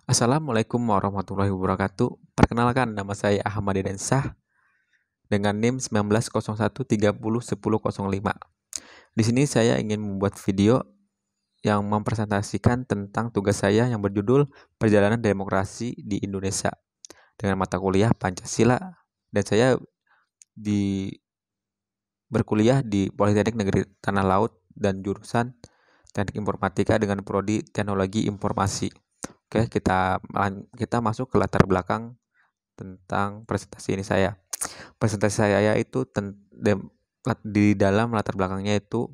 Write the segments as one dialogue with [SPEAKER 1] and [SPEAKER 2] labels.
[SPEAKER 1] Assalamualaikum warahmatullahi wabarakatuh. Perkenalkan, nama saya Ahmad Densah dengan NIM 1901301005. Di sini saya ingin membuat video yang mempresentasikan tentang tugas saya yang berjudul Perjalanan Demokrasi di Indonesia dengan mata kuliah Pancasila, dan saya berkuliah di Politeknik Negeri Tanah Laut dan jurusan Teknik Informatika dengan prodi Teknologi Informasi. Oke, kita masuk ke latar belakang tentang presentasi ini saya. Presentasi saya itu di dalam latar belakangnya itu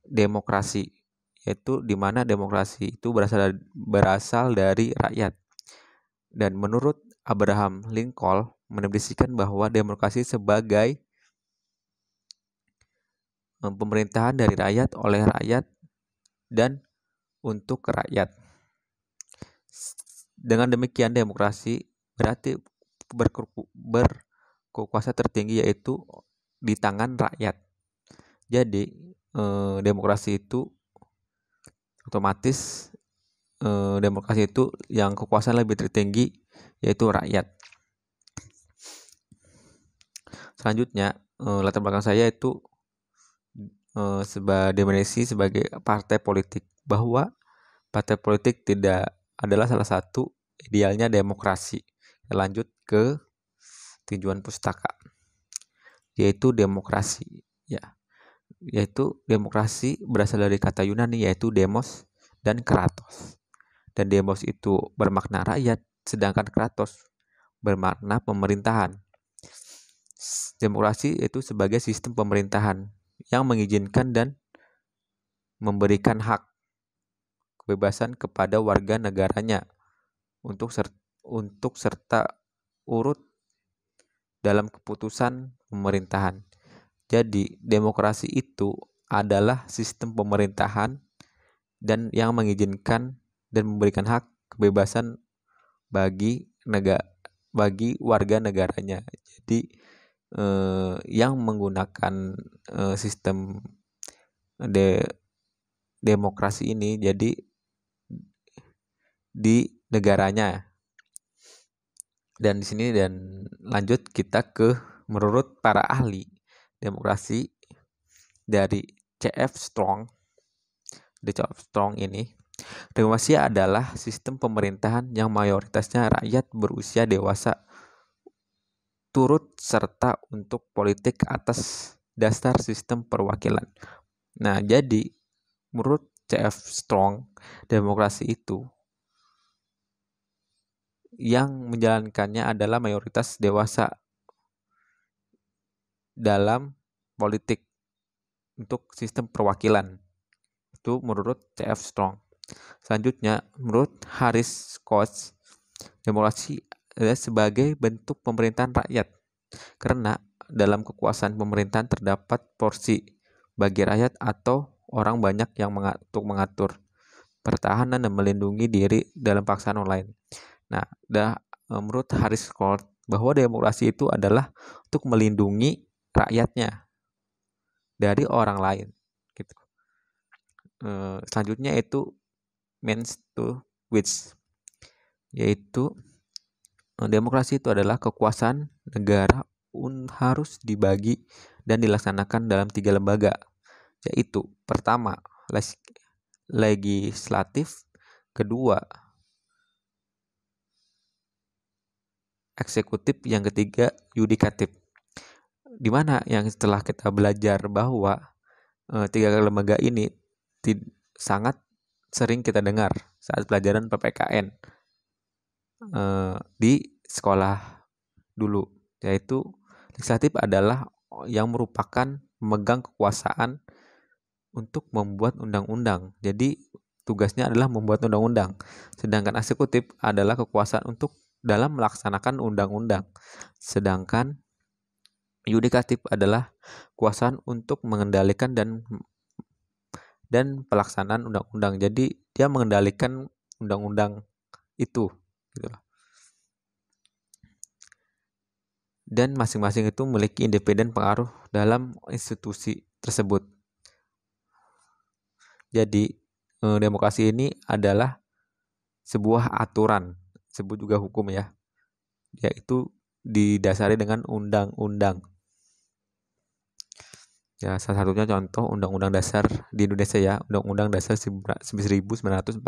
[SPEAKER 1] demokrasi, yaitu di mana demokrasi itu berasal dari rakyat. Dan menurut Abraham Lincoln mendefinisikan bahwa demokrasi sebagai pemerintahan dari rakyat, oleh rakyat, dan untuk rakyat. Dengan demikian, demokrasi berarti berkuasa tertinggi, yaitu di tangan rakyat. Jadi demokrasi itu otomatis demokrasi itu yang kekuasaan lebih tertinggi, yaitu rakyat. Selanjutnya, latar belakang saya itu definisi sebagai partai politik, bahwa partai politik tidak adalah salah satu idealnya demokrasi. Lanjut ke tujuan pustaka, yaitu demokrasi, yaitu demokrasi berasal dari kata Yunani, yaitu demos dan kratos. Dan demos itu bermakna rakyat, sedangkan kratos bermakna pemerintahan. Demokrasi itu sebagai sistem pemerintahan yang mengizinkan dan memberikan hak kebebasan kepada warga negaranya untuk serta urut dalam keputusan pemerintahan. Jadi, demokrasi itu adalah sistem pemerintahan dan yang mengizinkan dan memberikan hak kebebasan bagi warga negaranya. Jadi, yang menggunakan sistem demokrasi ini jadi di negaranya. Dan di sini lanjut kita ke menurut para ahli demokrasi dari C.F. Strong. Ini, demokrasi adalah sistem pemerintahan yang mayoritasnya rakyat berusia dewasa turut serta untuk politik atas dasar sistem perwakilan. Nah, jadi menurut C.F. Strong, demokrasi itu yang menjalankannya adalah mayoritas dewasa dalam politik untuk sistem perwakilan. Itu menurut C.F. Strong. Selanjutnya, menurut Harris Coates, demokrasi adalah sebagai bentuk pemerintahan rakyat, karena dalam kekuasaan pemerintahan terdapat porsi bagi rakyat atau orang banyak yang mengatur pertahanan dan melindungi diri dalam paksaan orang lain. Nah, menurut Harris Coates bahwa demokrasi itu adalah untuk melindungi rakyatnya dari orang lain. Gitu. Selanjutnya itu means to which, yaitu demokrasi itu adalah kekuasaan negara harus dibagi dan dilaksanakan dalam 3 lembaga, yaitu pertama legislatif, kedua eksekutif, yang ketiga yudikatif. Di mana yang setelah kita belajar bahwa 3 lembaga ini sangat sering kita dengar saat pelajaran PPKN di sekolah dulu, yaitu legislatif adalah yang merupakan pemegang kekuasaan untuk membuat undang-undang. Jadi tugasnya adalah membuat undang-undang. Sedangkan eksekutif adalah kekuasaan untuk dalam melaksanakan undang-undang. Sedangkan yudikatif adalah kekuasaan untuk mengendalikan dan pelaksanaan undang-undang. Jadi dia mengendalikan undang-undang itu, gitu. Dan masing-masing itu memiliki independen pengaruh dalam institusi tersebut. Jadi demokrasi ini adalah sebuah aturan, sebut juga hukum ya, yaitu didasari dengan undang-undang. Ya, salah satunya contoh Undang-Undang Dasar di Indonesia ya, Undang-Undang Dasar 1945.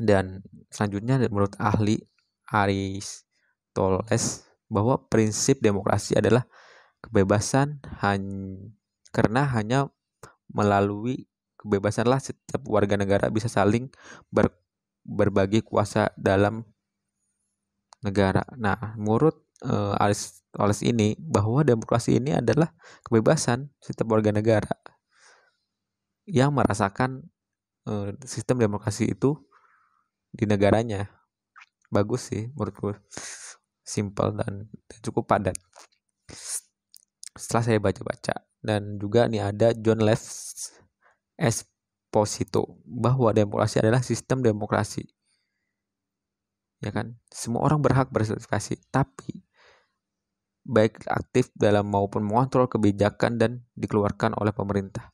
[SPEAKER 1] Dan selanjutnya menurut ahli Aristoteles bahwa prinsip demokrasi adalah kebebasan karena hanya melalui kebebasanlah setiap warga negara bisa saling berbagi kuasa dalam negara. Nah, menurut Aristoteles ini bahwa demokrasi ini adalah kebebasan setiap warga negara yang merasakan sistem demokrasi itu di negaranya. Bagus sih menurutku, simple dan cukup padat setelah saya baca-baca. Dan juga nih ada John Lev Esposito bahwa demokrasi adalah sistem demokrasi, ya kan, semua orang berhak berpartisipasi, tapi baik aktif dalam maupun mengontrol kebijakan dan dikeluarkan oleh pemerintah,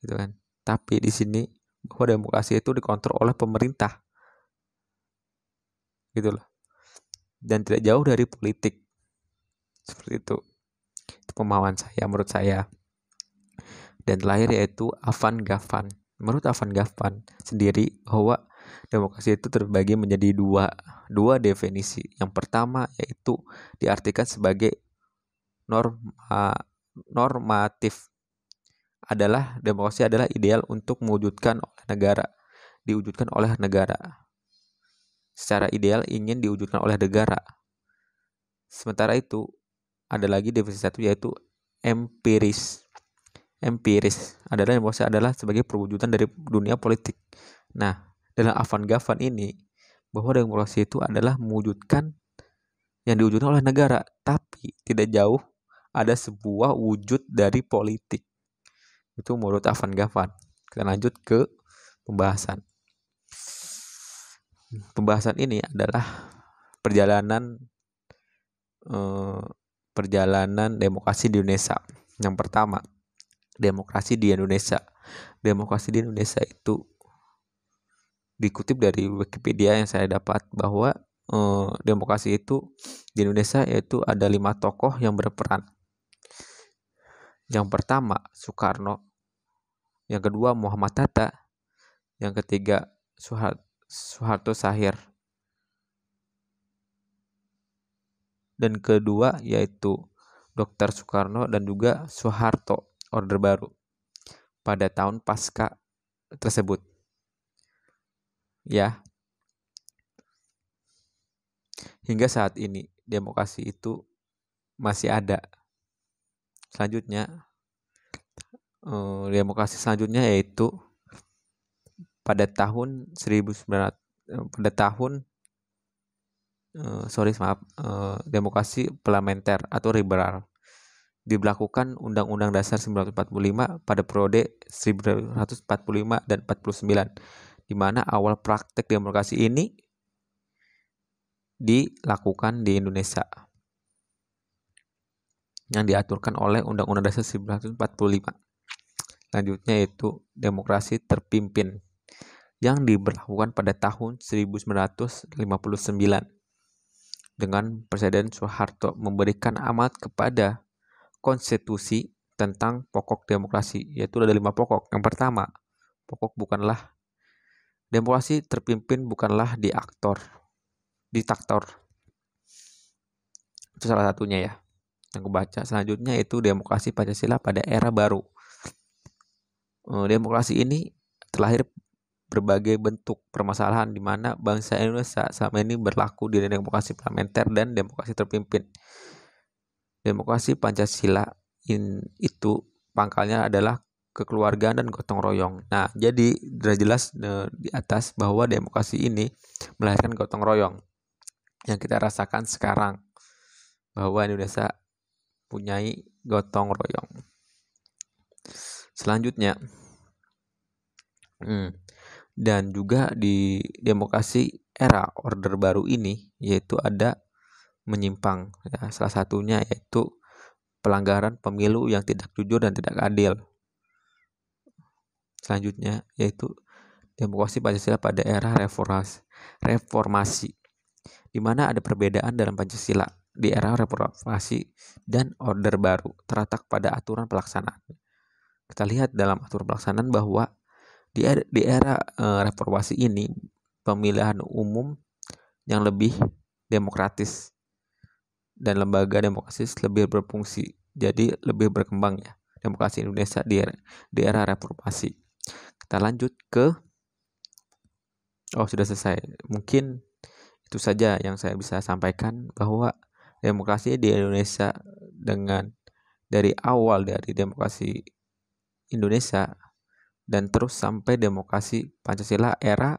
[SPEAKER 1] gitu kan. Tapi di sini bahwa demokrasi itu dikontrol oleh pemerintah, gitu loh, dan tidak jauh dari politik, seperti itu pemahaman saya, menurut saya. Dan terakhir yaitu Avan Gavan. Menurut Avan Gavan sendiri bahwa demokrasi itu terbagi menjadi dua definisi. Yang pertama yaitu diartikan sebagai normatif, adalah demokrasi adalah ideal untuk diwujudkan oleh negara. Secara ideal ingin diwujudkan oleh negara. Sementara itu ada lagi definisi satu yaitu empiris. Empiris adalah demokrasi adalah sebagai perwujudan dari dunia politik. Nah, dalam Avan Gavan ini bahwa demokrasi itu adalah mewujudkan yang diwujudkan oleh negara, tapi tidak jauh ada sebuah wujud dari politik. Itu menurut Avan Gavan. Kita lanjut ke pembahasan. Pembahasan ini adalah perjalanan demokrasi di Indonesia. Yang pertama, demokrasi di Indonesia. Demokrasi di Indonesia itu dikutip dari Wikipedia yang saya dapat bahwa demokrasi itu di Indonesia yaitu ada 5 tokoh yang berperan. Yang pertama Soekarno, yang kedua Muhammad Hatta, yang ketiga Suharto Sahir, dan kedua yaitu Dr. Soekarno dan juga Soeharto, Orde Baru, pada tahun pasca tersebut. Ya, hingga saat ini demokrasi itu masih ada. Selanjutnya, demokrasi selanjutnya yaitu pada tahun 1900 pada tahun demokrasi parlementer atau liberal. Diberlakukan Undang-Undang Dasar 1945 pada periode 1945 dan 49, di mana awal praktek demokrasi ini dilakukan di Indonesia, yang diaturkan oleh Undang-Undang Dasar 1945. Selanjutnya yaitu demokrasi terpimpin, yang diberlakukan pada tahun 1959 dengan Presiden Soeharto memberikan amanat kepada konstitusi tentang pokok demokrasi, yaitu ada 5 pokok. Yang pertama, pokok bukanlah demokrasi terpimpin bukanlah diktator. Itu salah satunya ya yang aku baca. Selanjutnya itu demokrasi Pancasila pada era baru. Demokrasi ini terlahir berbagai bentuk permasalahan di mana bangsa Indonesia selama ini berlaku di demokrasi parlementer dan demokrasi terpimpin. Demokrasi Pancasila itu pangkalnya adalah kekeluargaan dan gotong royong. Nah, jadi sudah jelas di atas bahwa demokrasi ini melahirkan gotong royong yang kita rasakan sekarang, bahwa Indonesia punyai gotong royong. Selanjutnya, dan juga di demokrasi era Orde Baru ini yaitu ada menyimpang ya, salah satunya yaitu pelanggaran pemilu yang tidak jujur dan tidak adil. Selanjutnya yaitu demokrasi Pancasila pada era reformasi, di mana ada perbedaan dalam Pancasila di era reformasi dan Orde Baru terletak pada aturan pelaksanaan. Kita lihat dalam aturan pelaksanaan bahwa di era reformasi ini pemilihan umum yang lebih demokratis dan lembaga demokrasi lebih berfungsi, jadi lebih berkembang ya demokrasi Indonesia di era reformasi. Kita lanjut ke sudah selesai. Mungkin itu saja yang saya bisa sampaikan, bahwa demokrasi di Indonesia dari awal dari demokrasi Indonesia dan terus sampai demokrasi Pancasila era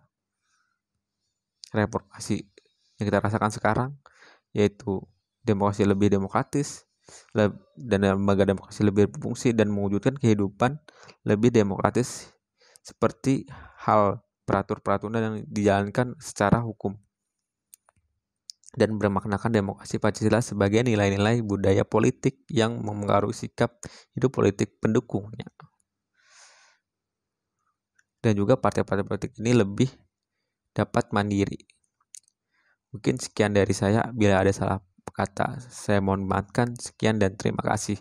[SPEAKER 1] reformasi yang kita rasakan sekarang, yaitu demokrasi lebih demokratis dan lembaga demokrasi lebih berfungsi dan mewujudkan kehidupan lebih demokratis seperti hal peraturan yang dijalankan secara hukum dan bermaknakan demokrasi Pancasila sebagai nilai-nilai budaya politik yang mempengaruhi sikap hidup politik pendukungnya. Dan juga partai-partai politik ini lebih dapat mandiri. Mungkin sekian dari saya. Bila ada salah kata, saya mohon maafkan. Sekian dan terima kasih.